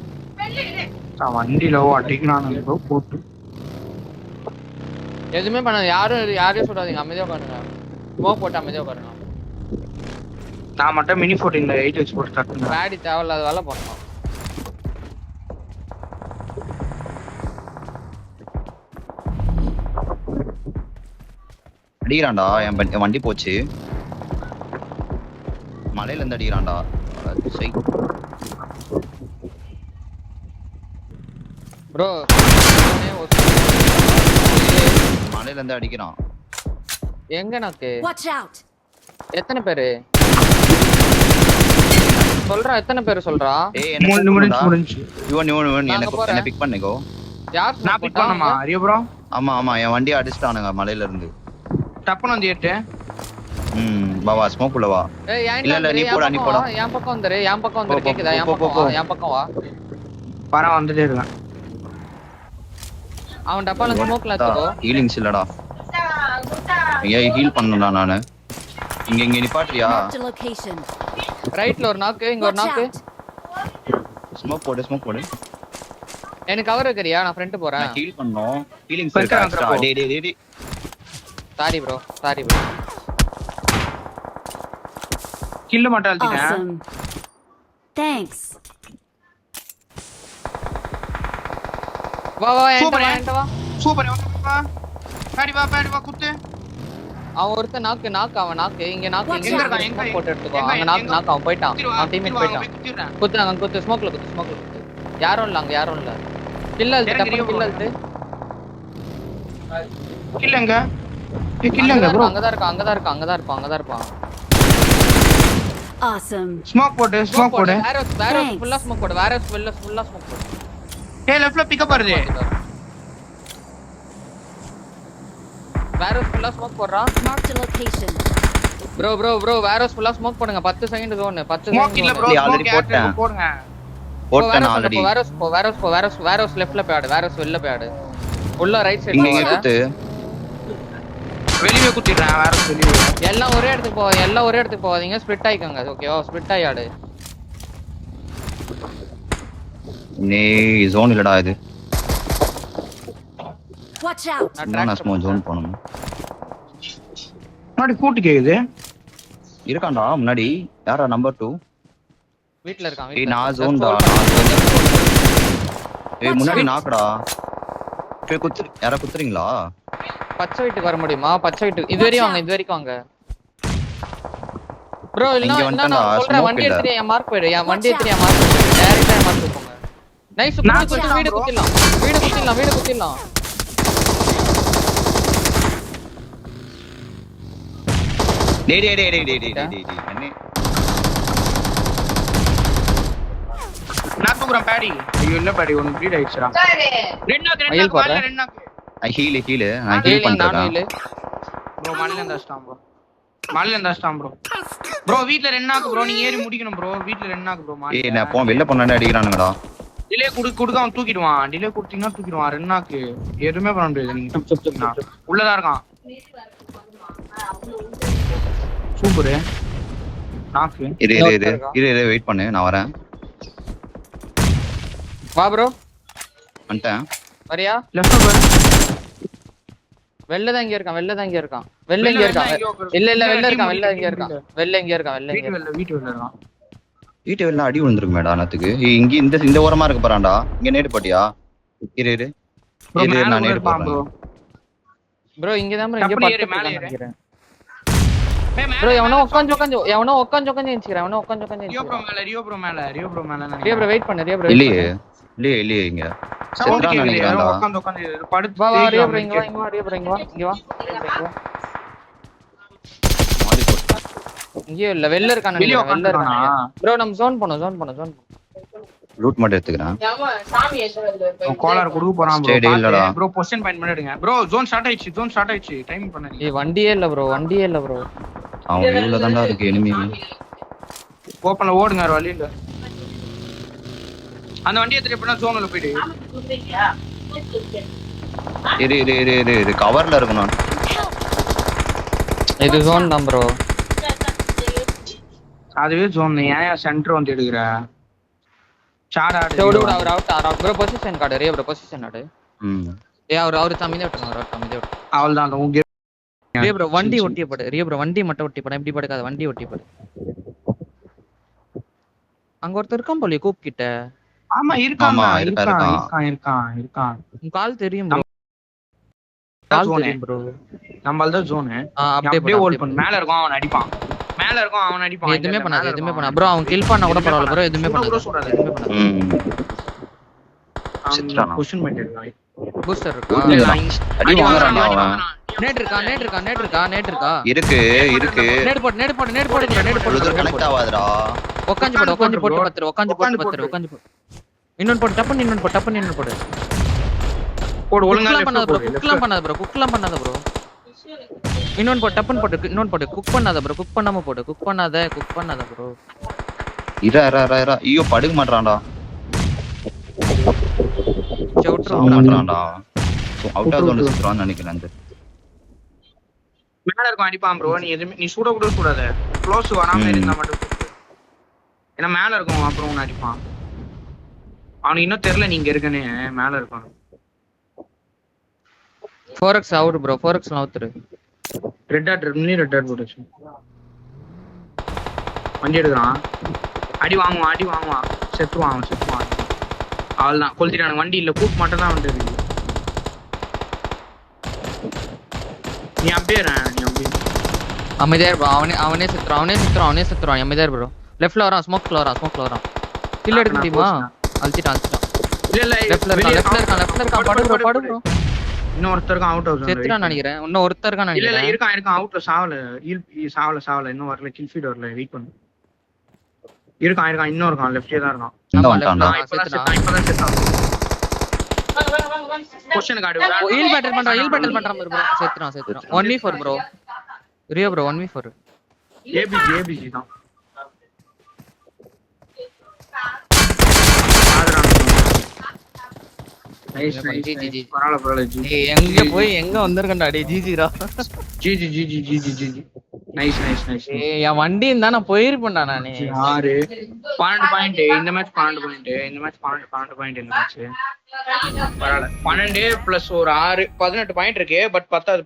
வண்டில அடிக்கிறானு ப்ரோ போட்டு. எதுவுமே பண்ணாது. யாரையும் சொல்லாதீங்க. அமைதியா பாருங்க. ஸ்மோக் போட்டு அமைதியா பாருங்க. நான் மட்டும் மினி 14ல 8 வச்சு போட்டு தட்டுங்க. பேடி தேவையில்லாத வேலை பண்ணணும். அடிக்கிறான்டா. என் வண்டி போச்சு. மலையில இருந்து அடிக்கிறான்டா. ப்ரோ மலையில இருந்து அடிக்கிறான். எங்க நாக்கு? Watch out. எத்தனை பேரு சொல்றா? எத்தனை பேரு சொல்றா? ஏய் முடிஞ்சு. இவன் என்ன பிக் பண்ணிக்கோ. யார் நான் பிக் பண்ணமா? அரிய ப்ரோ. ஆமா என் வண்டி அடிச்சிட்டானுங்க மலையில இருந்து. டப்புன்னு வந்து ஏட்டு. வா ஸ்மோக் உள்ள வா. இல்ல நீ போடா. என் பக்கம் வந்துரு. கேக்குதா? என் பக்கம் வா. பரம் வந்துட்டே இருக்கான். அவன் டப்பால ஸ்மோக்ல ஏத்துக்கோ. ஹீலிங்ஸ் இல்லடா. ஏய் ஹீல் பண்ணனும்டா நானு. இங்க நிப்பாட்றியா? Marked a location. ரைட்ல ஒரு நாக்கு. இங்க ஒரு Watch நாக்கு. out. ஸ்மோக் போடு. எனக்கு கவர் வைக்கறியா? நான் ஃப்ரண்ட் போறேன். நான் ஹீல் பண்ணனும். ஹீலிங்ஸ் இருக்கா? டேய். Sorry bro. கில்ல மட்டும் அழுத்திட்டேன். Awesome. Thanks. வா என்கிட்ட வா. சூப்பர். பேடி வா குத்து. அவன் ஒருத்தன் நாக்கு அவன் நாக்கு இங்க நாக்கு எங்க இங்க இருக்கான், எங்க? போட்டு எடுத்துக்கோ. எங்க, அங்க எங்க? நாக்கு அவன் போயிட்டான். அவன் டீம்மேட் குத்துருவா, போயிட்டான். போய் குத்திடுறேன். குத்து அங்க குத்து ஸ்மோக்ல குத்து. யாரும் இல்ல அங்க யாரும் இல்ல. கில் அழுத்து இறங்கு, டப்பு கில் அழுத்து. கில்லங்க. கில்லங்க ப்ரோ. அங்கதான் இருப்பான். Awesome. ஸ்மோக் போடு. வேற ஃபுல்லா ஸ்மோக் போடு. வேற ஃபுல்லா ஸ்மோக் போடு. ஏய் லெஃப்ட்ல பிக்கப் வருது. வேற ஃபுல்லா ஸ்மோக் போடுறான். Marked a location. ப்ரோ வேற ஃபுல்லா ஸ்மோக் பண்ணுங்க. 10 செகண்ட் ஜோன் 10 ஸ்மோக் இல்ல ப்ரோ. already போட்டேன். போடுங்க. போட்டேன் ஆல்ரெடி. வேற லெஃப்ட்ல போய் வேற வெளில போய் உள்ள ரைட் இங்க சைடுல குத்து. வெளியே குத்திடுறேன். வேற வெளியே. எல்லாம் ஒரே இடத்துக்கு போவாதீங்க. ஸ்ப்ளிட் ஆயிக்கோங்க. ஓகேவா? ஸ்ப்ளிட் ஆயாடு. நீ ஜோன் இல்லடா இது. Watch out. நான் ஸ்மோக் ஜோன் போணும். முன்னாடி கூட்டு கேக்குது. இருக்கான்டா முன்னாடி. யாரா நம்பர் 2? வீட்ல இருக்கான். ஏய் நான் ஜோன்டா. ஏய் முன்னாடி நாக்குடா. போய் குத்து. யாரா குத்துறீங்களா? பச்சை வீட்டுக்கு வர முடியுமா? பச்சை வீட்டுக்கு இது வரைக்கும் வாங்க. ப்ரோ இல்ல நான் சொல்றேன். வண்டி எடுத்து என் மார்க் போயிடு. என் வண்டி எடுத்து என் மார்க் போயிடு. டைரக்டா என் மார்க் போங்க. நைஸ். வீடு குத்திடலாம். டேய். நான் தூக்குறேன் பேடி. ஐயோ இல்ல பேடி ஒன்னு ப்ளீட் ஆயிடுச்சுடா. மயில் போடுறேன். ஹீல் நான் ஹீல் பண்றேன். ப்ரோ மண்ணில இருந்தா ப்ரோ. ப்ரோ வீட்ல ரெண்டாக்கு ப்ரோ. நீங்க ஏறி முடிக்கணும் ப்ரோ. வீட்ல ரெண்டாக்கு ப்ரோ. ஏய் நான் போ வெளில போனானே அடிக்குறானுங்கடா. டிலே குடுக்க அவன் தூக்கிடுவான். டிலே கொடுத்தீங்கன்னா தூக்கிடுவான். ரெண்டாக்கு எதுவுமே பண்ண முடியாது. நீங்க உள்ளதா இருக்கான். சூப்பர் நாக்கு. இரு வெயிட் பண்ணு நான் வரேன். வா ப்ரோ. வந்துட்டேன். வரியா? லெஃப்ட் பாரு. வெள்ள தான் இங்க இருக்கான். இல்ல வெளில இருக்கான். வெளில இங்க இருக்கான். வீட்டு வெளில இருக்கான். வீட்டு வெளில அடி விழுந்துருக்கு மேடா அனத்துக்கு. இங்க இந்த ஓரமா இருக்க போறான்டா. இங்க நேடு பாட்டியா? இரு நான் நேடு போறேன். ப்ரோ இங்க தான் ப்ரோ. இங்க பக்கத்துல நிக்கிறேன். ப்ரோ எவனோ உட்கார்ந்து நின்னுக்கிறான். ரியோ ப்ரோ மேல ரியா ப்ரோ வெயிட் பண்ணு. இல்லையே இங்க செத்ரா நினைக்கிறான்டா. உட்கார்ந்து படுத்து வா ரியா ப்ரோ இங்க வா. இங்க இல்ல வெளில இருக்கானே. ப்ரோ நம்ம ஜோன் பண்ணோம். லூட் மட்டும் எடுத்துக்கறேன். காலர் கொடுக்க போறான் ப்ரோ. ஸ்டேடி இல்லடா. ப்ரோ பொசிஷன் பாயிண்ட் பண்ணிடுங்க. ப்ரோ ஜோன் ஸ்டார்ட் ஆயிடுச்சு. டைம் பண்ணுங்க. ஏய் வண்டியே இல்ல ப்ரோ. அவன் உள்ள தான்டா இருக்கு எனிமி. ஓபன்ல ஓடுங்க. வழி இல்ல. அந்த வண்டியை எடுத்து எப்படினா ஜோன்ல போய்டு. இரு கவர்ல இருக்கு. நான் இது ஜோன் தான் ப்ரோ. அதுவே ஜோன். ஏன் சென்டர் வந்து எடுக்குற? சாடாடு. அவர் அவுட் ப்ரோ. பொசிஷன் கார்டு ரியா ப்ரோ. Position guard. ஏய் அவர் தம்பிதே விட்டுங்க. அவ்வளவுதான். உங்க ரியா ப்ரோ வண்டி ஒட்டிய போடு. ரியா ப்ரோ வண்டி மட்டும் ஒட்டி போடு. இப்படி படுக்காத. வண்டி ஒட்டி போடு. அங்க ஒருத்தர் இருக்கான் போல கூப் கிட்ட. ஆமா இருக்கான். உன் கால் தெரியும் ப்ரோ. கால் தெரியும் ப்ரோ. நம்மள ஜோன். அப்படியே ஹோல்ட் பண்ணு. மேல இருக்கும் அவன் அடிப்பான். எதுமே பண்ணாத ப்ரோ. அவன் கில் பண்ணா கூட பரவாயில்லை ப்ரோ. எதுமே பண்ணாத. செத்ரானா. பொசிஷன் பாயிண்ட் எடுங்க. பூஸ்டர் இருக்கா? அடி வாங்குறான்டா அவன். நேட் இருக்கா? இருக்கு. நேட் போடு. கனெக்ட் ஆகாதுடா. உட்காந்து போட்டு பத்துரு. இன்னொன்னு போடு. டப்புன்னு போடு. போடு ஒழுங்கா குக்லாம் பண்ணாத ப்ரோ. இன்னொன்னு போடு. டப்புன்னு போடு. குக் பண்ணாத ப்ரோ. குக் பண்ணாத ப்ரோ. இரா ஐயோ படுக்க மாட்டறான்டா. மாட்டறான்டா. அவுட் ஆஃப் ஜோன் சுத்துறான்னு நினைக்கிறேன். மேல இருக்கும் அடிப்பான் ப்ரோ. நீ சுட கூட கூடாது. க்ளோஸ் வராம இருந்தா மட்டும். ஏன்னா மேல இருக்கும். அப்புறம் உன்னை அடிப்பான். அவனுக்கு இன்னும் தெரியல நீங்க இருக்கனே. மேல இருப்பான். 4x out bro. 4x அவுத்துரு. ரெட் டாட் போடுச்சு. வண்டி எடுக்கிறான். அடி வாங்குவான். செத்துவான். அவ்வளவுதான். கொளுத்திட்டானுங்க. வண்டி இல்ல. கூப் மட்டும் தான் வந்து இருக்கு. நீ அப்படியே இரு, நீ அப்படியே இரு. அமைதியா bro. அவனே செத்துறான் அமைதியா bro. லெஃப்ட்ல வரான், ஸ்மோக்ல வரான். கில் எடுக்க முடியுமா? அழுத்திட்டான். இல்ல லெஃப்ட்ல இருக்கான் பாடு bro. இன்னொருத்தருக்கும் அவுட் ஹவுஸ் செத்துறான்னு நினைக்கிறேன். இன்னும் ஒருத்தர் இருக்கான்னு இல்ல நினைக்கிறேன். இருக்கான் அவுட்ல சாவல இன்னும் வரல. கில் ஃபீட் வரல. வெயிட் பண்ணு. இருக்கான் இன்னும் இருக்கான். லெஃப்ட்லயே தான் இருக்கான். ஆமா, வந்துட்டான்டா. left ல தான் இப்பதான் செத்தான். பொசிஷன் கார்டு ஹீல் பேட்டல் பண்றான் bro. செத்துறான். 1v4 bro. ரியோ bro 1v4. ஏபிஜி தான். நைஸ் ஜி. பரவாயில்ல ஜி. ஏய் எங்க போய் எங்க வந்திருக்கேன்டா டேய் ஜிஜிடா. ஜி. நைஸ். ஏய் என் வண்டி இருந்தா நான் போயிருப்பேன்டா நானே. 6 12 பாயிண்ட் இந்த மேட்ச் 12 பாயிண்ட் இந்த மேட்ச் 12 பாயிண்ட் இந்த மேட்ச் பரவாயில்ல 12 பிளஸ் ஒரு 6 18 பாயிண்ட் இருக்கு. பட் பத்தாது